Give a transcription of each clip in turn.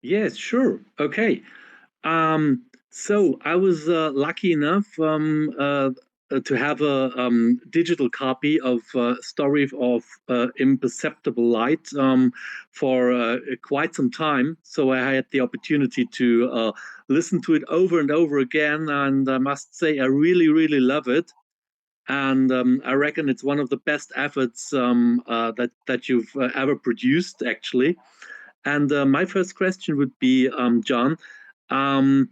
Yes, sure. Okay. So I was lucky enough to have a digital copy of Story of Imperceptible Light for quite some time. So I had the opportunity to listen to it over and over again, and I must say I really, really love it. And I reckon it's one of the best efforts that you've ever produced, actually. And my first question would be, John, um,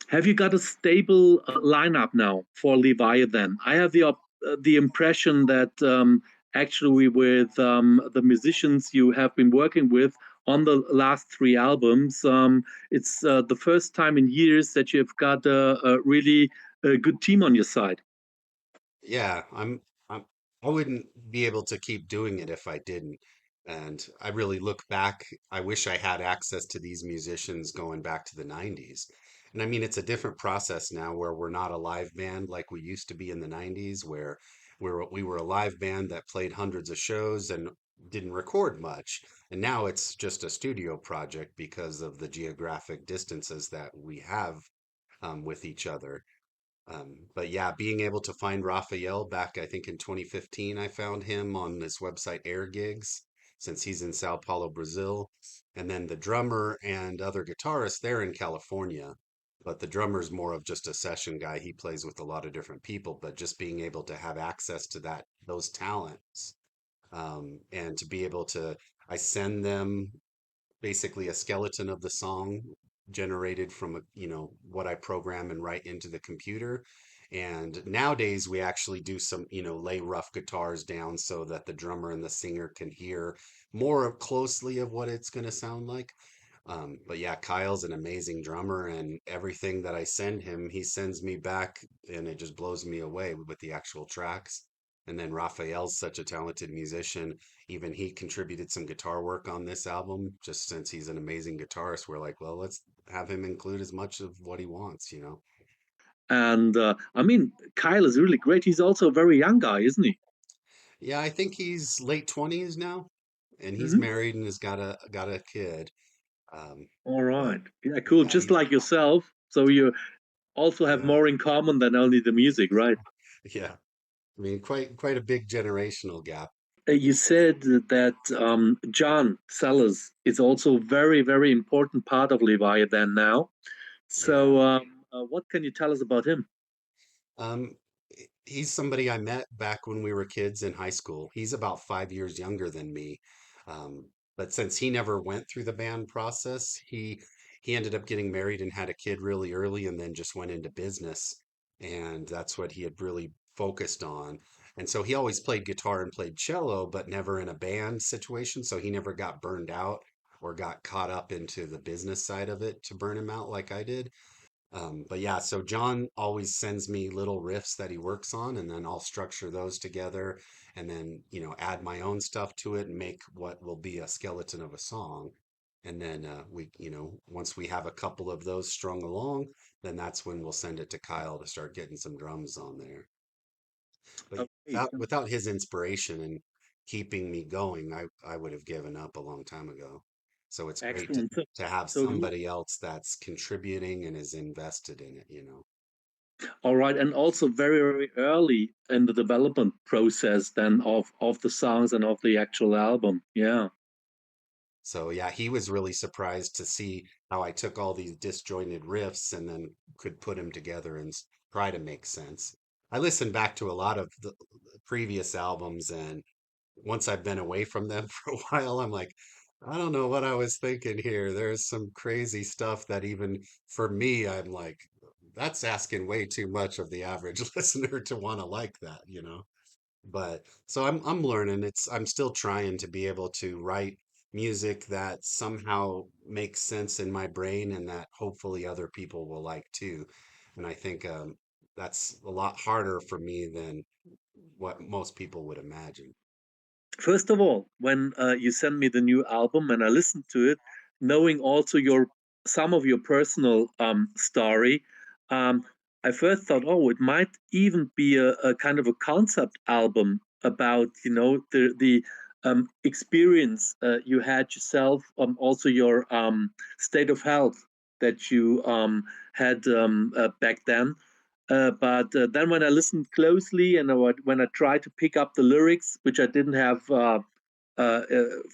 have you got a stable lineup now for Leviathan? I have the impression that actually with the musicians you have been working with on the last three albums, it's the first time in years that you've got a really good team on your side. Yeah, I wouldn't be able to keep doing it if I didn't. And I really look back, I wish I had access to these musicians going back to the 90s. And I mean, it's a different process now where we're not a live band like we used to be in the 90s, where we were a live band that played hundreds of shows and didn't record much. And now it's just a studio project because of the geographic distances that we have with each other. But yeah, being able to find Raphael back, I think in 2015, I found him on this website Air Gigs, since he's in Sao Paulo, Brazil. And then the drummer and other guitarists, they're in California. But the drummer's more of just a session guy. He plays with a lot of different people, but just being able to have access to those talents, and to be able to, I send them basically a skeleton of the song generated from what I program and write into the computer. And nowadays we actually do some, lay rough guitars down so that the drummer and the singer can hear more closely of what it's going to sound like. But yeah, Kyle's an amazing drummer, and everything that I send him, he sends me back, and it just blows me away with the actual tracks. And then Raphael's such a talented musician. Even he contributed some guitar work on this album, just since he's an amazing guitarist. We're like, well, let's have him include as much of what he wants. And I mean, Kyle is really great. He's also a very young guy, isn't he? Yeah, I think he's late 20s now, and he's Hmm. married and has got a kid. Um, All but right. Yeah, cool. yeah, Just like yourself. So you also have yeah, more in common than only the music, right? yeah. I mean, quite a big generational gap. You said that John Sellers is also very, very important part of Leviathan now. So, Yeah. what can you tell us about him? Um, he's somebody I met back when we were kids in high school. He's about 5 years younger than me. But since he never went through the band process, he ended up getting married and had a kid really early and then just went into business. And that's what he had really focused on. And so he always played guitar and played cello, but never in a band situation. So he never got burned out or got caught up into the business side of it to burn him out like I did. But yeah, so John always sends me little riffs that he works on, and then I'll structure those together and then, add my own stuff to it and make what will be a skeleton of a song. And then once we have a couple of those strung along, then that's when we'll send it to Kyle to start getting some drums on there. But Okay, without his inspiration and keeping me going, I would have given up a long time ago. So it's great to excellent. So, to have so he, somebody else that's contributing and is invested in it. all right, and also very, very early in the development process then of the songs and of the actual album. Yeah. So yeah, he was really surprised to see how I took all these disjointed riffs and then could put them together and try to make sense. I listened back to a lot of the previous albums, and once I've been away from them for a while, I'm like, I don't know what I was thinking here. There's some crazy stuff that even for me, I'm like, that's asking way too much of the average listener to want to like that. But so I'm learning. I'm still trying to be able to write music that somehow makes sense in my brain and that hopefully other people will like too. And I think that's a lot harder for me than what most people would imagine. First of all, when you sent me the new album and I listened to it, knowing also your some of your personal story, um, I first thought, oh, it might even be a kind of a concept album about the experience you had yourself, also your state of health that you had back then. But then when I listened closely and when I tried to pick up the lyrics, which I didn't have for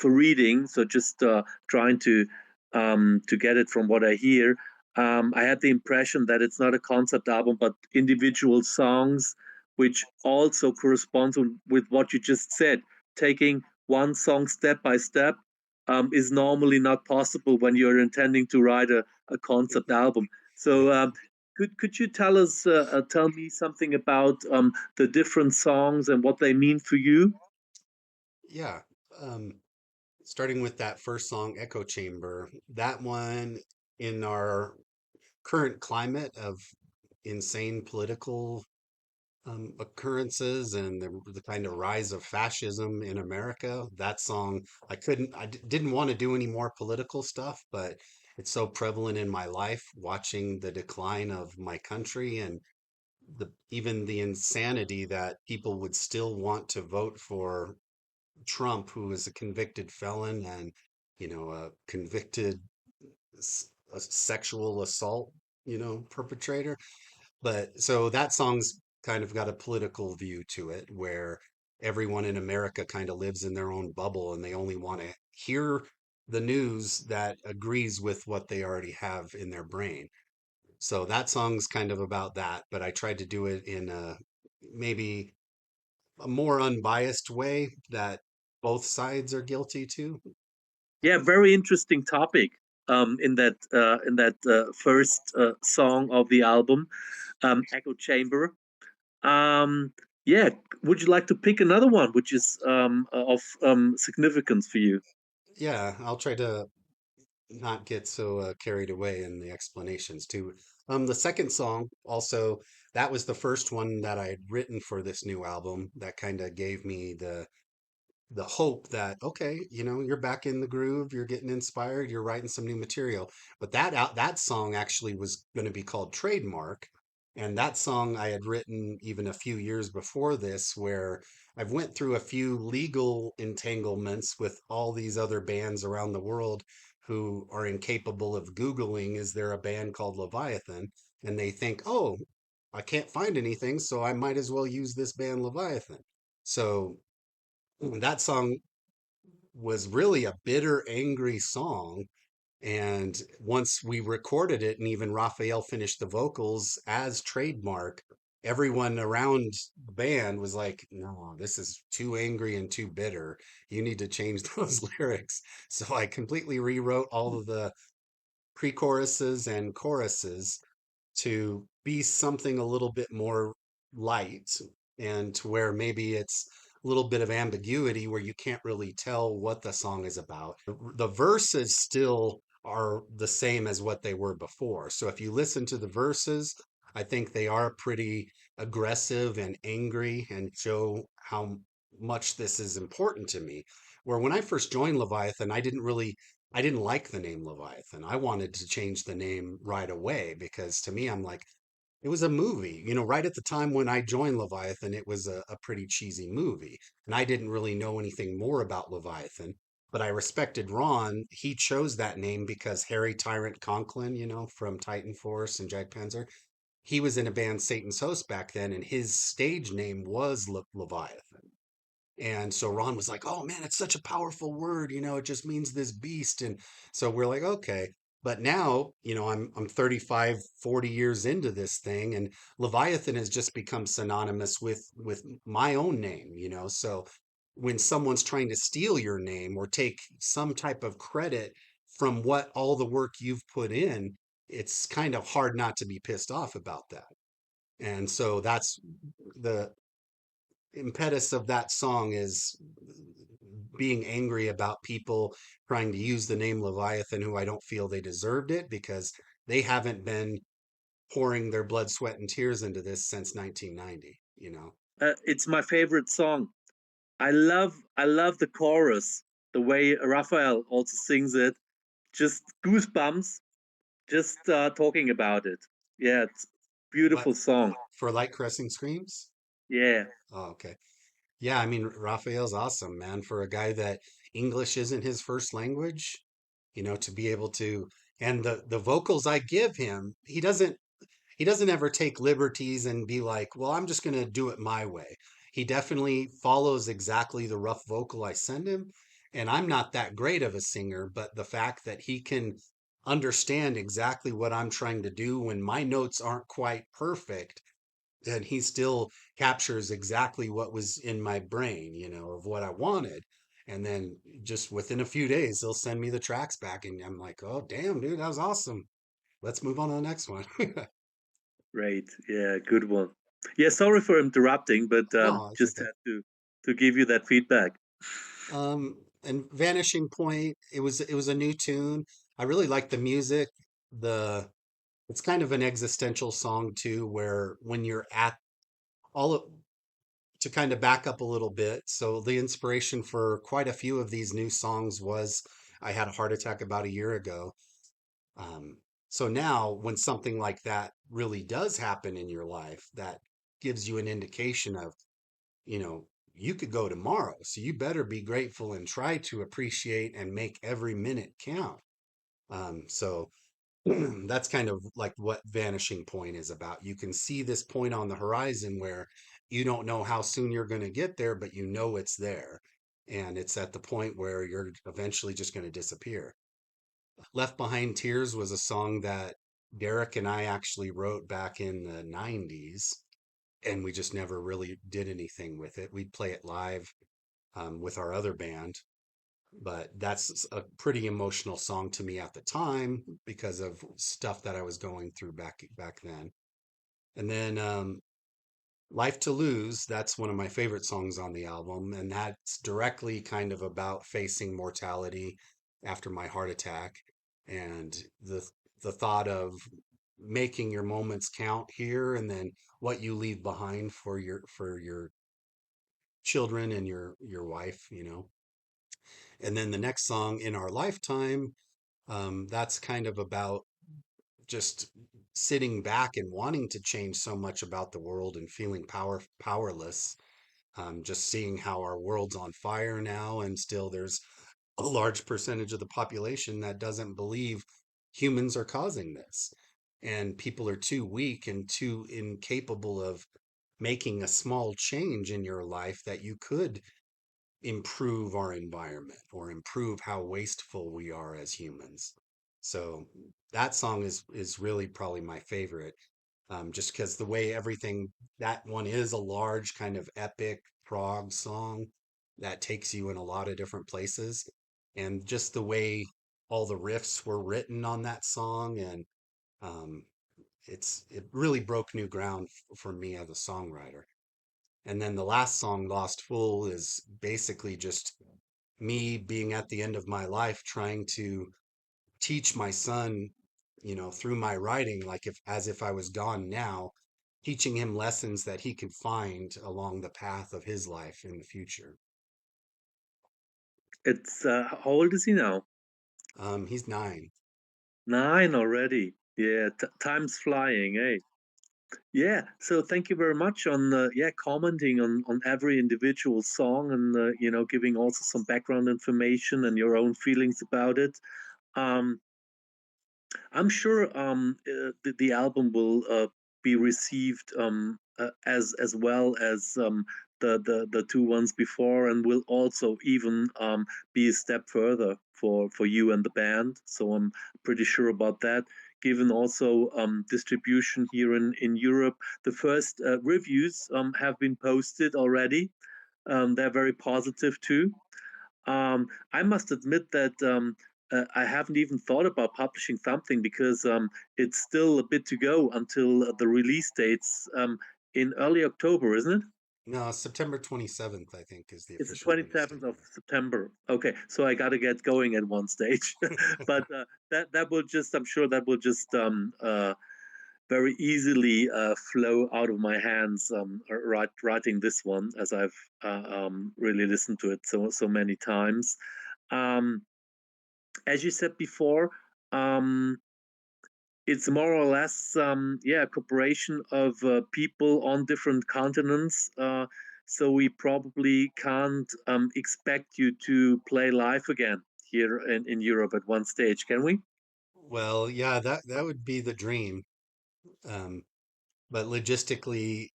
reading, so just trying to get it from what I hear, I had the impression that it's not a concept album, but individual songs, which also corresponds with what you just said. Taking one song step by step is normally not possible when you're intending to write a concept album. Yeah. So could you tell me something about the different songs and what they mean for you? Yeah. Um, Starting with that first song, Echo Chamber, that one in our current climate of insane political occurrences and the kind of rise of fascism in America. That song, didn't want to do any more political stuff, but it's so prevalent in my life, watching the decline of my country and even the insanity that people would still want to vote for Trump, who is a convicted felon and, a convicted a sexual assault, perpetrator. But so that song's kind of got a political view to it where everyone in America kind of lives in their own bubble and they only want to hear the news that agrees with what they already have in their brain. So that song's kind of about that, but I tried to do it in a maybe a more unbiased way that both sides are guilty to. Yeah, very interesting topic in that first song of the album, Echo Chamber. Um, yeah, would you like to pick another one which is of significance for you? Yeah, I'll try to not get so carried away in the explanations too. The second song also, that was the first one that I had written for this new album that kind of gave me the hope that okay, you're back in the groove, you're getting inspired, you're writing some new material. But that song actually was going to be called Trademark, and that song I had written even a few years before this, where I've went through a few legal entanglements with all these other bands around the world who are incapable of Googling, is there a band called Leviathan? And they think, oh, I can't find anything, so I might as well use this band Leviathan. So that song was really a bitter, angry song. And once we recorded it, and even Raphael finished the vocals as Trademark, everyone around the band was like, no, this is too angry and too bitter. You need to change those lyrics. So I completely rewrote all of the pre choruses and choruses to be something a little bit more light and to where maybe it's a little bit of ambiguity where you can't really tell what the song is about. The verses still are the same as what they were before. So if you listen to the verses, I think they are pretty aggressive and angry and show how much this is important to me. Where when I first joined Leviathan, I didn't like the name Leviathan. I wanted to change the name right away because to me, I'm like, it was a movie. Right at the time when I joined Leviathan, it was a pretty cheesy movie. And I didn't really know anything more about Leviathan. But I respected Ron. He chose that name because Harry Tyrant Conklin, from Titan Force and Jack Panzer, he was in a band Satan's Host back then, and his stage name was Leviathan. And so Ron was like, "Oh man, it's such a powerful word, it just means this beast." And so we're like, "Okay." But now, I'm 35, 40 years into this thing and Leviathan has just become synonymous with my own name. So when someone's trying to steal your name or take some type of credit from what all the work you've put in, it's kind of hard not to be pissed off about that. And so that's the impetus of that song is being angry about people trying to use the name Leviathan who I don't feel they deserved it because they haven't been pouring their blood, sweat, and tears into this since 1990. It's my favorite song. I love the chorus, the way Raphael also sings it. Just goosebumps, just talking about it. Yeah, it's What beautiful song. for light caressing screams? Yeah. Oh, okay. Yeah, I mean, Raphael's awesome, man. For a guy that English isn't his first language, to be able to, and the vocals I give him, he doesn't ever take liberties and be like, well, I'm just going to do it my way. He definitely follows exactly the rough vocal I send him. And I'm not that great of a singer, but the fact that he can understand exactly what I'm trying to do when my notes aren't quite perfect, and he still captures exactly what was in my brain, of what I wanted. And then just within a few days, he'll send me the tracks back, and I'm like, oh, damn, dude, that was awesome. Let's move on to the next one. Great. Yeah, good one. Yeah, sorry for interrupting, but No, it's just okay. had to give you that feedback. And Vanishing Point, it was a new tune. I really like the music. The It's kind of an existential song too, where when you're at all of, to kind of back up a little bit. So the inspiration for quite a few of these new songs was I had a heart attack about a year ago. Um, so now when something like that really does happen in your life, that gives you an indication of, you know, you could go tomorrow. So you better be grateful and try to appreciate and make every minute count. So that's kind of like what Vanishing Point is about. You can see this point on the horizon where you don't know how soon you're going to get there, but you know it's there. And it's at the point where you're eventually just going to disappear. Left Behind Tears was a song that Derek and I actually wrote back in the 90s, and we just never really did anything with it. We'd play it live with our other band, but that's a pretty emotional song to me at the time because of stuff that I was going through back then. And then Life to Lose, that's one of my favorite songs on the album, and that's directly kind of about facing mortality after my heart attack and the thought of making your moments count here and then what you leave behind for your children and your wife, And then the next song, In Our Lifetime, that's kind of about just sitting back and wanting to change so much about the world and feeling powerless. Just seeing how our world's on fire now, and still there's a large percentage of the population that doesn't believe humans are causing this. And people are too weak and too incapable of making a small change in your life that you could improve our environment or improve how wasteful we are as humans. So that song is really probably my favorite, just because the way everything that one is a large kind of epic prog song that takes you in a lot of different places, and just the way all the riffs were written on that song, and um, it really broke new ground for me as a songwriter. And then the last song, Lost Fool, is basically just me being at the end of my life trying to teach my son, through my writing, like as if I was gone now, teaching him lessons that he could find along the path of his life in the future. It's how old is he now? He's 9. 9 already. Yeah, time's flying, eh? Yeah, so thank you very much on yeah, commenting on every individual song and giving also some background information and your own feelings about it. Um, I'm sure the album will be received as well as the two ones before, and will also even be a step further for you and the band. So I'm pretty sure about that. Given also distribution here in Europe, the first reviews have been posted already. They're very positive too. I must admit that I haven't even thought about publishing something because it's still a bit to go until the release dates in early October, isn't it? No, September 27th, I think, is the It's the official release 27th date. of September. Okay, so I got to get going at one stage, but that will just, I'm sure that will just very easily flow out of my hands writing this one, as I've really listened to it so many times. Um, as you said before, um, it's more or less yeah, a cooperation of people on different continents. so we probably can't expect you to play live again here in Europe at one stage, can we? Well, yeah, that would be the dream. Um, but logistically,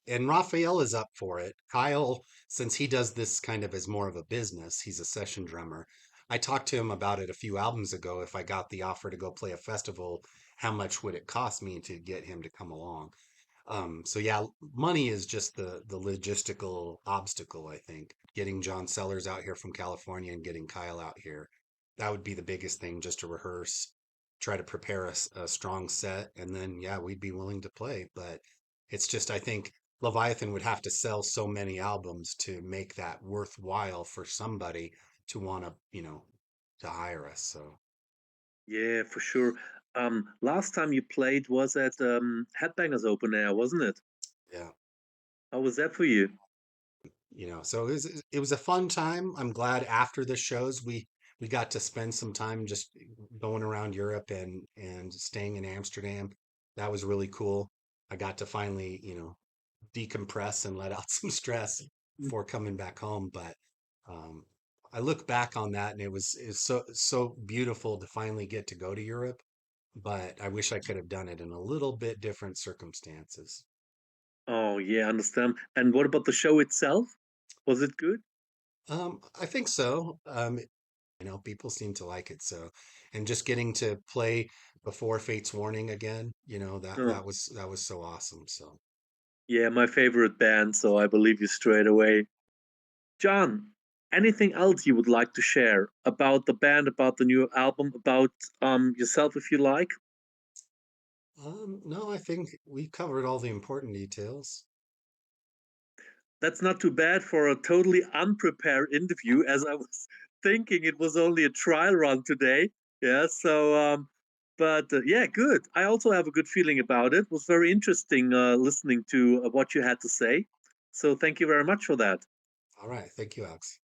and Raphael is up for it. Kyle, since he does this kind of as more of a business, he's a session drummer. I talked to him about it a few albums ago. If I got the offer to go play a festival, how much would it cost me to get him to come along? So yeah, money is just the logistical obstacle, I think. Getting John Sellers out here from California and getting Kyle out here, that would be the biggest thing, just to rehearse, try to prepare a strong set, and then yeah, we'd be willing to play. But it's just, I think Leviathan would have to sell so many albums to make that worthwhile for somebody to want to, to hire us. So Yeah, for sure. Last time you played was at Headbangers Open Air, wasn't it? yeah. How was that for you? So it was a fun time. I'm glad after the shows we got to spend some time just going around Europe and staying in Amsterdam. That was really cool. I got to finally, decompress and let out some stress before coming back home. But um, I look back on that and it was so beautiful to finally get to go to Europe. But I wish I could have done it in a little bit different circumstances. Oh, yeah, understand. And what about the show itself? Was it good? I think so. People seem to like it. So, and just getting to play before Fate's Warning again, that Oh, that was so awesome. So, yeah, my favorite band, so I believe you straight away. John, anything else you would like to share about the band, about the new album, about yourself if you like? no, I think we covered all the important details. That's not too bad for a totally unprepared interview, as I was thinking it was only a trial run today. Yeah, so, but yeah, good. I also have a good feeling about it. It was very interesting listening to what you had to say. So, thank you very much for that. All right. Thank you, Alex.